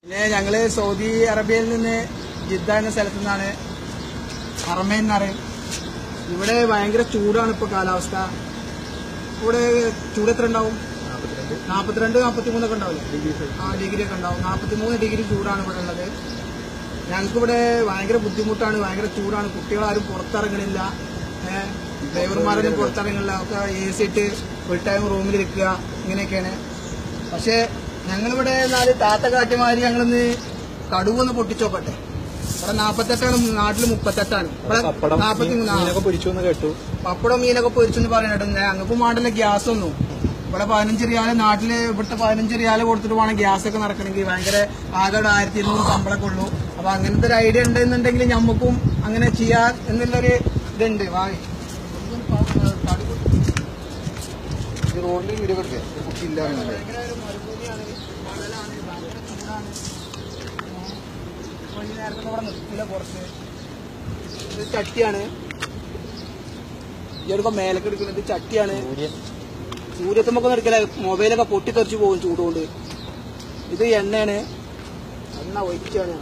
പിന്നെ ഞങ്ങള് സൗദി അറേബ്യയിൽ നിന്ന് ജിദ്ദ എന്ന സ്ഥലത്തു നിന്നാണ്. ഹറമൈൻ എന്ന് പറയും. ഇവിടെ ഭയങ്കര ചൂടാണ് ഇപ്പൊ കാലാവസ്ഥ. ഇവിടെ ചൂട് എത്ര ഉണ്ടാവും? 42-43 ഒക്കെ ഉണ്ടാവില്ലേ? ഡിഗ്രി ഒക്കെ ഉണ്ടാവും. 43 ഡിഗ്രി ചൂടാണ് ഇവിടെ ഉള്ളത്. ഞങ്ങൾക്കിവിടെ ഭയങ്കര ബുദ്ധിമുട്ടാണ്, ഭയങ്കര ചൂടാണ്. കുട്ടികളാരും പുറത്തിറങ്ങണില്ല, ഡ്രൈവർമാരൊന്നും പുറത്തിറങ്ങണില്ല. ഒക്കെ AC ഇട്ട് ഫുൾ ടൈം റൂമിലിരിക്കുക, ഇങ്ങനെയൊക്കെയാണ്. പക്ഷെ ഞങ്ങളിവിടെ താത്ത കാട്ടിമാരി ഞങ്ങളിന്ന് കടുവൊന്ന് പൊട്ടിച്ചോക്കട്ടെ. ഇവിടെ 48ആണ്, നാട്ടില് 38ആണ്. ഇവിടെ 43 കേട്ടു. പപ്പടം മീനൊക്കെ പൊരിച്ചെന്ന് പറയുന്നുണ്ട്. ഞങ്ങൾക്ക് വേണ്ടല്ല ഗ്യാസ് ഒന്നും. ഇവിടെ 15 റിയാല്, നാട്ടില് ഇവിടുത്തെ 15 റിയാല് കൊടുത്തിട്ട് വേണം ഗ്യാസ് ഒക്കെ നടക്കണമെങ്കിൽ. ഭയങ്കര ആകെ 1200 ശമ്പളമൊക്കെ ഉള്ളൂ. അപ്പൊ അങ്ങനത്തെ ഒരു ഐഡിയ ഉണ്ടെന്നുണ്ടെങ്കിൽ ഞമ്മക്കും അങ്ങനെ ചെയ്യാൻ എന്നുള്ളൊരു ഇതുണ്ട്. റോഡിൽ വീഡിയോ കൊടുക്കുക കുട്ടിയില്ല. മരുഭൂമിയാണ്, മണലാണ്, ഭയങ്കര ചൂടാണ്. ഈ നേരത്തെ ഇവിടെ നിർത്തില്ല കുറച്ച്. ഇത് ചട്ടിയാണ്, ഇതൊക്കെ മേലൊക്കെ എടുക്കുന്നത് ചട്ടിയാണ്. സൂര്യത്തുമ്പൊക്കെ എടുക്കല, മൊബൈലൊക്കെ പൊട്ടിത്തെറിച്ച് പോകും ചൂടുകൊണ്ട്. ഇത് എണ്ണയാണ്, എണ്ണ ഒഴിച്ചാണ്.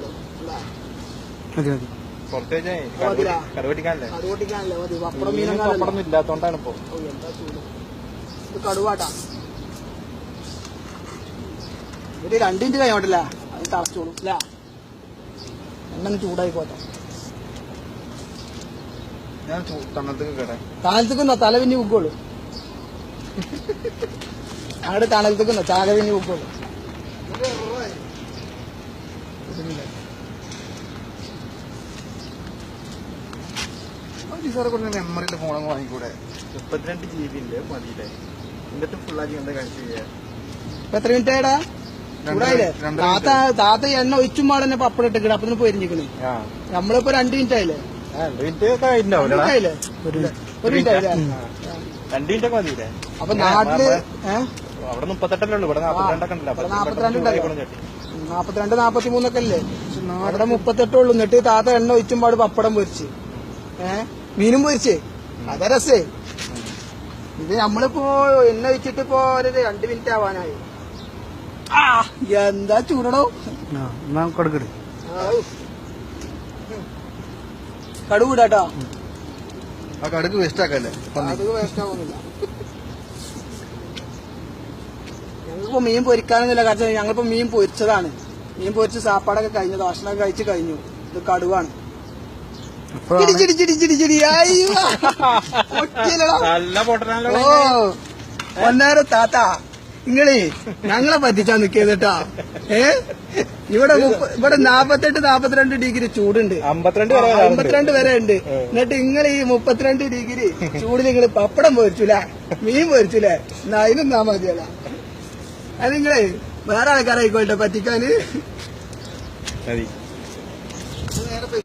കടുവട്ടിക്കാനല്ലേ മതി. പപ്പടം മീനൊന്നും ഇല്ലാത്തോണ്ടാണ് ഇപ്പൊ. എന്താ ചൂട്. ഇത് കടുവാട്ടാ. ഇത് 2 ഇഞ്ച് കഴിഞ്ഞോട്ടില്ല, അത് തളച്ചോളും അല്ല. എണ്ണ ചൂടായിക്കോട്ടെ. തണലത്തേക്കുന്നോ തല പിന്നി ഉക്കുള്ളൂ. അങ്ങോട്ട് തണലത്തേക്കുന്നോ തല പിന്നി ഉക്കുള്ളൂ. മെമ്മറിയിലെ ഫോണങ്ങ് വാങ്ങിക്കൂടെ? 32 GB ഉണ്ട് മതിയില്ലേ? എന്നിട്ട് ഫുള്ളാക്കി എന്താ കാണിച്ചു ചെയ്യാ? എത്ര മിനിറ്റ് ആയിടാ? ചൂടായില്ലേ? താത്ത എണ്ണ ഒഴിച്ചും പാടന്നെ പപ്പടം ഇട്ടിട്ട് അപ്പൊ പോയിരിക്കണേ. നമ്മളിപ്പോ 2 മിനിറ്റ് ആയില്ലേ? 2 മിനിറ്റ് ആയില്ലേ? 1 മിനിറ്റ് ആയില്ലേ? 2 മിനിറ്റ് ഒക്കെ മതിയില്ലേ? അപ്പൊ നാട്ടില് അവിടെ 38 ഉള്ളൂ. ഇവിടെ 42 ഉണ്ടല്ലോ. 42-43 ഒക്കെ അല്ലേ? അവിടെ 38 ഉള്ളൂ. എന്നിട്ട് താത്ത എണ്ണ ഒഴിച്ചും പാട് പപ്പടം പൊരിച്ച്, മീനും പൊരിച്ചേ. അതാ രസേ. ഇത് നമ്മളിപ്പോ എണ്ണ ഒഴിച്ചിട്ട് ഇപ്പൊ ഒരു 2 മിനിറ്റ് ആവാനായി. എന്താ ചൂടണോ. കടുക് ഇടാട്ടോ. കടുക് വേസ്റ്റ് ആക്കല്ലേ? കടുക് വേസ്റ്റ് ആവുന്നില്ല. ഞങ്ങളിപ്പോ മീൻ പൊരിക്കാനൊന്നുമില്ല. കാരണം ഞങ്ങളിപ്പോ മീൻ പൊരിച്ചതാണ്. മീൻ പൊരിച്ച് സാപ്പാടൊക്കെ കഴിഞ്ഞു, ഭക്ഷണമൊക്കെ കഴിച്ച് കഴിഞ്ഞു. ഇത് കടുവാണ്. ഒന്നേരം താത്ത നിങ്ങളെ ഞങ്ങളെ പറ്റിച്ചാ നിക്കേട്ടാ. ഇവിടെ 48-42 ഡിഗ്രി ചൂടുണ്ട്, 52 വരെ ഉണ്ട്. എന്നിട്ട് നിങ്ങൾ ഈ 32 ഡിഗ്രി ചൂടിൽ നിങ്ങൾ പപ്പടം പൊരിച്ചില്ല, മീൻ പൊരിച്ചില്ലേ? അതിനൊന്നാ മതിയല്ല. അത് നിങ്ങളെ വേറെ ആൾക്കാരായിക്കോട്ടെ പറ്റിക്കാന്.